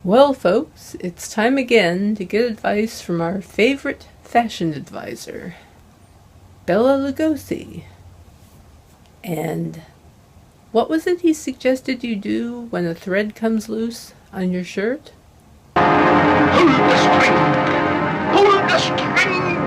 Well, folks, it's time again to get advice from our favorite fashion advisor, Bela Lugosi. And what was it he suggested you do when a thread comes loose on your shirt? Hold the string! Hold the string!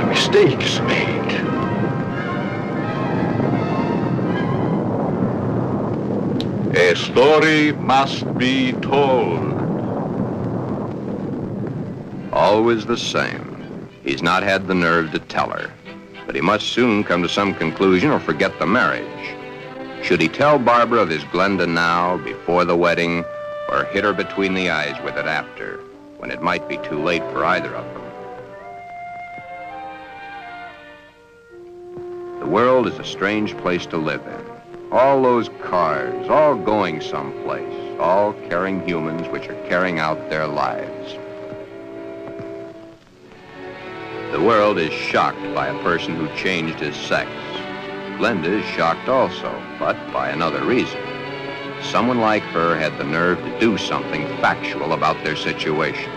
Mistakes made. A story must be told. Always the same. He's not had the nerve to tell her, but he must soon come to some conclusion or forget the marriage. Should he tell Barbara of his Glenda now, before the wedding, or hit her between the eyes with it after, when it might be too late for either of them? The world is a strange place to live in. All those cars, all going someplace, all carrying humans which are carrying out their lives. The world is shocked by a person who changed his sex. Glenda is shocked also, but by another reason. Someone like her had the nerve to do something factual about their situation.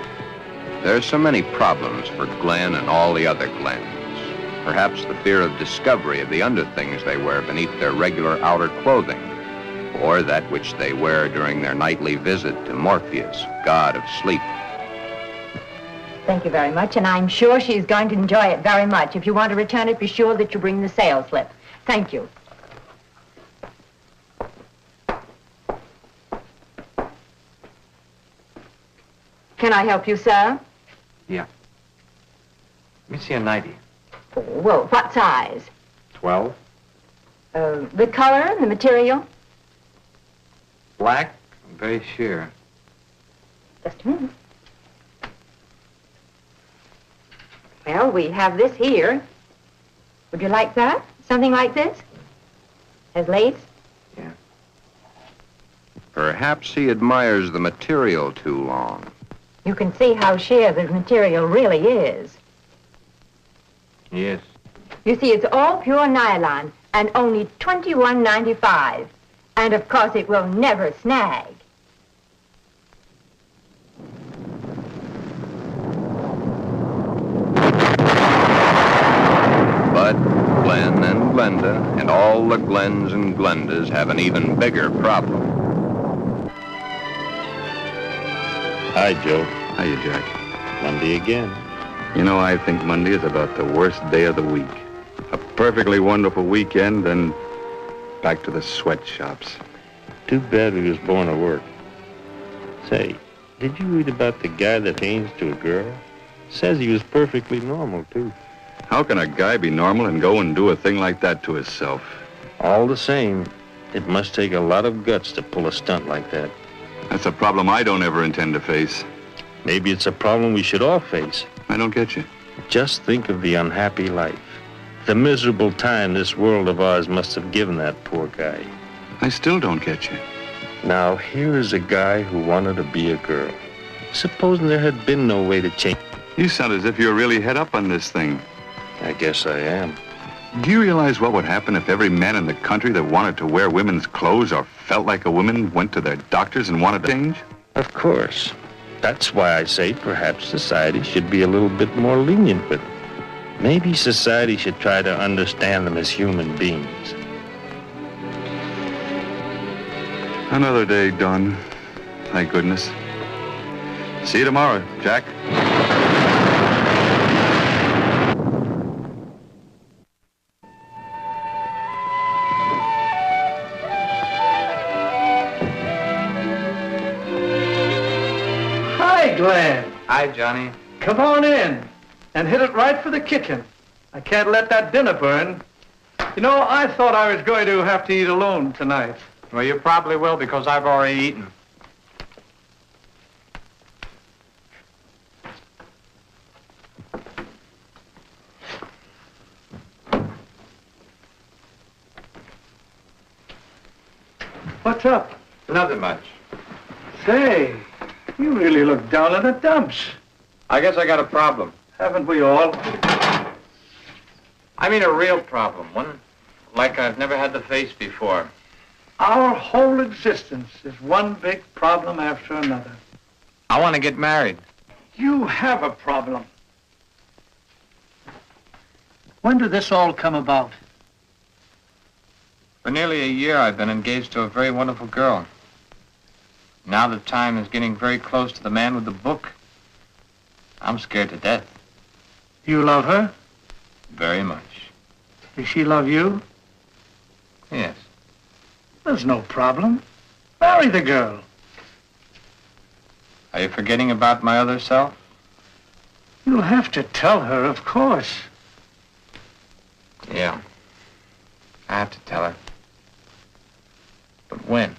There are so many problems for Glen and all the other Glens. Perhaps the fear of discovery of the underthings they wear beneath their regular outer clothing, or that which they wear during their nightly visit to Morpheus, god of sleep. Thank you very much, and I'm sure she's going to enjoy it very much. If you want to return it, be sure that you bring the sales slip. Thank you. Can I help you, sir? Yeah. Let me see a 90. Oh, well, what size? 12. The color, the material? Black? I'm very sure. Just a minute. Well, we have this here. Would you like that? Something like this? Has lace? Yeah. Perhaps he admires the material too long. You can see how sheer the material really is. Yes. You see, it's all pure nylon and only $21.95. And of course, it will never snag. But Glen and Glenda and all the Glens and Glendas have an even bigger problem. Hi, Joe. Hiya, Jack. Monday again. You know, I think Monday is about the worst day of the week. A perfectly wonderful weekend, then back to the sweatshops. Too bad we was born to work. Say, did you read about the guy that changed to a girl? Says he was perfectly normal, too. How can a guy be normal and go and do a thing like that to himself? All the same, it must take a lot of guts to pull a stunt like that. That's a problem I don't ever intend to face. Maybe it's a problem we should all face. I don't get you. Just think of the unhappy life. The miserable time this world of ours must have given that poor guy. I still don't get you. Now, here is a guy who wanted to be a girl. Supposing there had been no way to change. You sound as if you're really head up on this thing. I guess I am. Do you realize what would happen if every man in the country that wanted to wear women's clothes or felt like a woman went to their doctors and wanted to change? Of course. That's why I say perhaps society should be a little bit more lenient with them. Maybe society should try to understand them as human beings. Another day done. Thank goodness. See you tomorrow, Jack. Hi, Glen. Hi, Johnny. Come on in and hit it right for the kitchen. I can't let that dinner burn. You know, I thought I was going to have to eat alone tonight. Well, you probably will because I've already eaten. What's up? Nothing much. Say, you really look down in the dumps. I guess I got a problem. Haven't we all? I mean a real problem. One like I've never had to face before. Our whole existence is one big problem after another. I want to get married. You have a problem. When did this all come about? For nearly a year, I've been engaged to a very wonderful girl. Now the time is getting very close to the man with the book. I'm scared to death. You love her? Very much. Does she love you? Yes. There's no problem. Marry the girl. Are you forgetting about my other self? You'll have to tell her, of course. Yeah. I have to tell her. But when?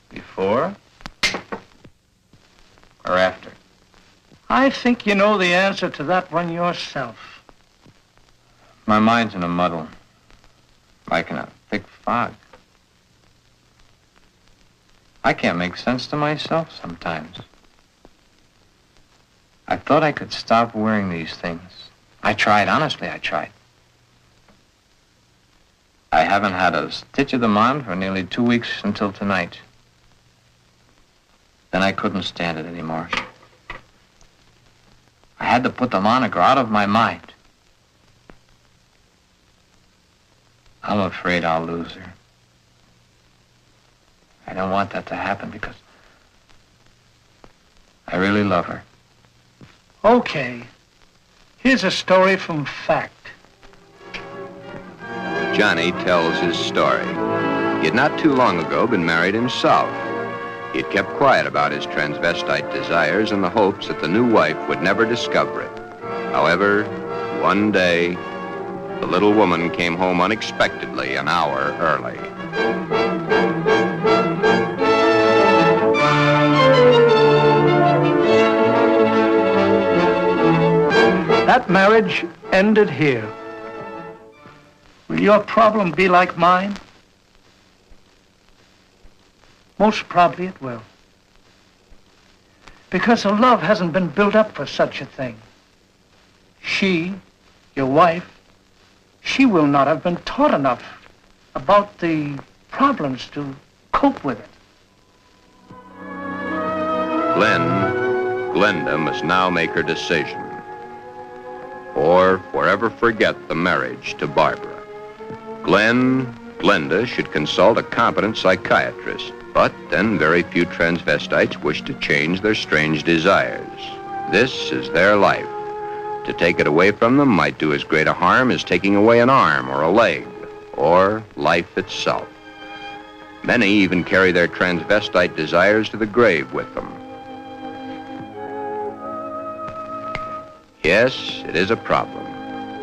Before? Or after? I think you know the answer to that one yourself. My mind's in a muddle. Like in a thick fog. I can't make sense to myself sometimes. I thought I could stop wearing these things. I tried, honestly, I tried. I haven't had a stitch of them on for nearly 2 weeks until tonight. Then I couldn't stand it anymore. I had to put them on or go out of my mind. I'm afraid I'll lose her. I don't want that to happen because I really love her. Okay. Here's a story from fact. Johnny tells his story. He had not too long ago been married himself. He had kept quiet about his transvestite desires in the hopes that the new wife would never discover it. However, one day, the little woman came home unexpectedly an hour early. That marriage ended here. Will your problem be like mine? Most probably it will. Because the love hasn't been built up for such a thing. She, your wife, she will not have been taught enough about the problems to cope with it. Glenda must now make her decision, or forever forget the marriage to Barbara. Glenda should consult a competent psychiatrist, but then very few transvestites wish to change their strange desires. This is their life. To take it away from them might do as great a harm as taking away an arm or a leg, or life itself. Many even carry their transvestite desires to the grave with them. Yes, it is a problem.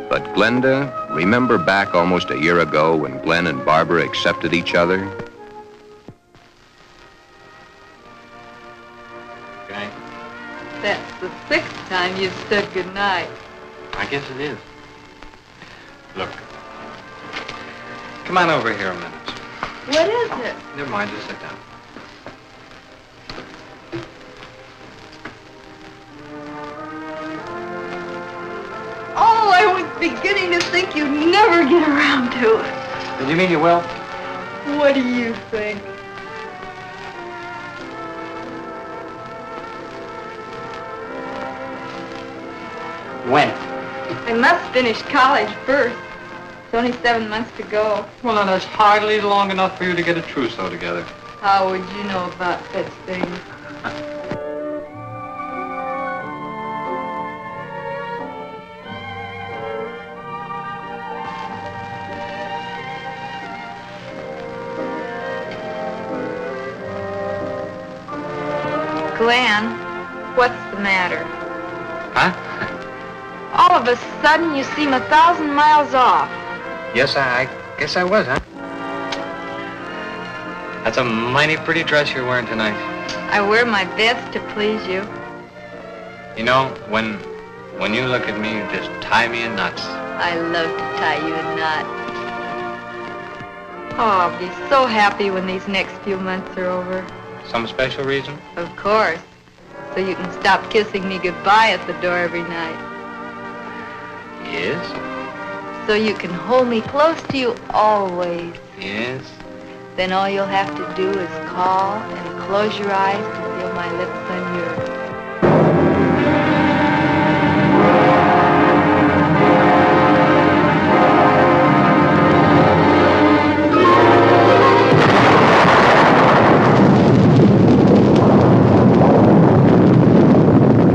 But Glenda, remember back almost a year ago when Glen and Barbara accepted each other? Okay. That's the 6th time you've said goodnight. I guess it is. Look. Come on over here a minute. What is it? Never mind, just sit down. Oh, I was beginning to think you'd never get around to it. Did you mean you will? What do you think? When? I must finish college first. It's only 7 months to go. Well, now, that's hardly long enough for you to get a trousseau together. How would you know about such things? Glen, what's the matter? Huh? All of a sudden, you seem 1,000 miles off. Yes, I guess I was, huh? That's a mighty pretty dress you're wearing tonight. I wear my best to please you. You know, when you look at me, you just tie me in knots. I love to tie you a knot. Oh, I'll be so happy when these next few months are over. Some special reason? Of course. So you can stop kissing me goodbye at the door every night. Yes. So you can hold me close to you always. Yes. Then all you'll have to do is call and close your eyes to feel my lips on yours.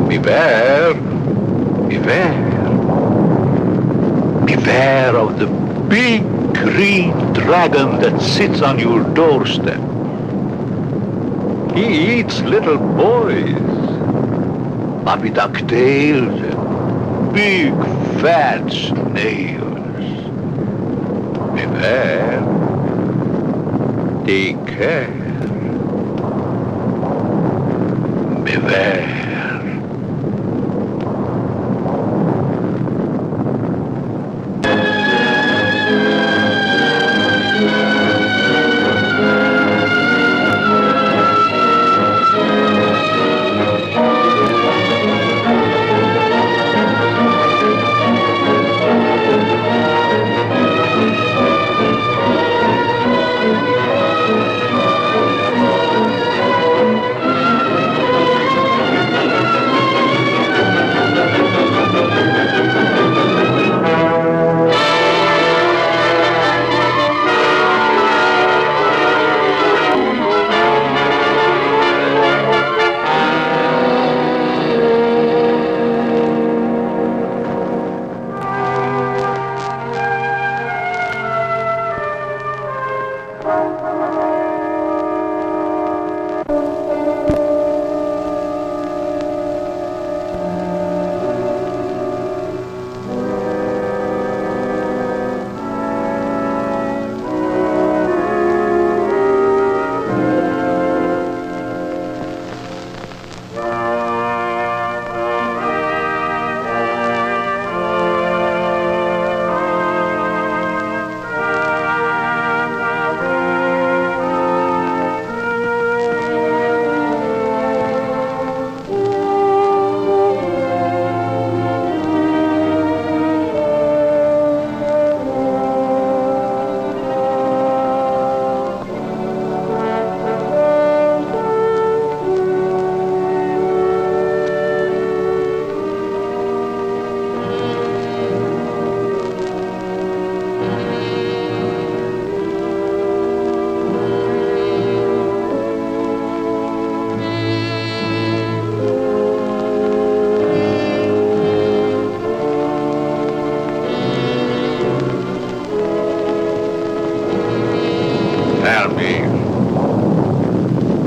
Beware, beware, beware of the big green dragon that sits on your doorstep. He eats little boys, puppy ducktails, and big fat snails. Beware, take care, beware.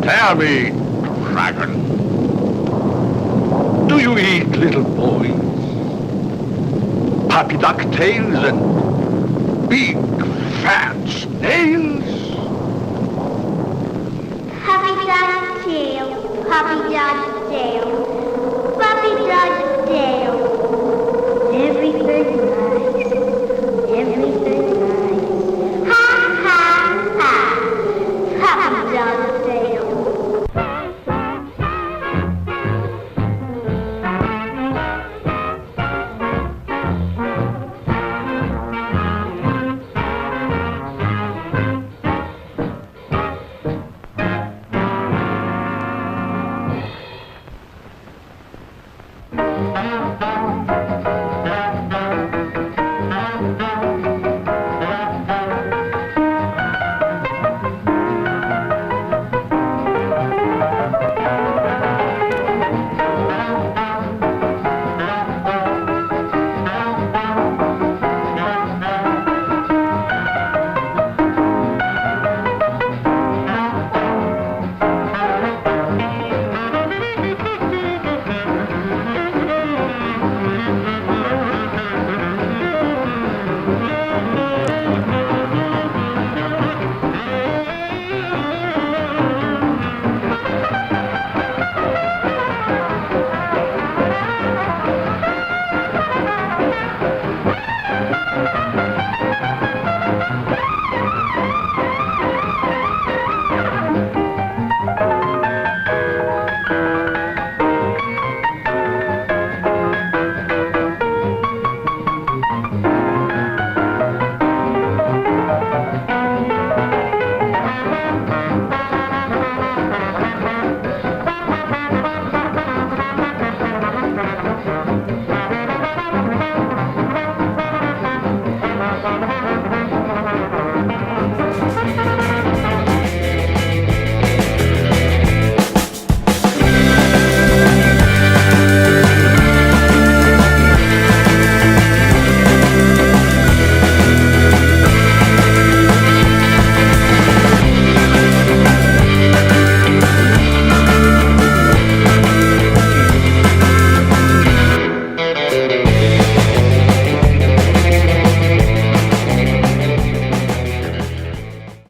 Tell me, dragon, do you eat little boys, puppy ducktails, and big fat snails? Puppy ducktail, puppy ducktail, puppy ducktail.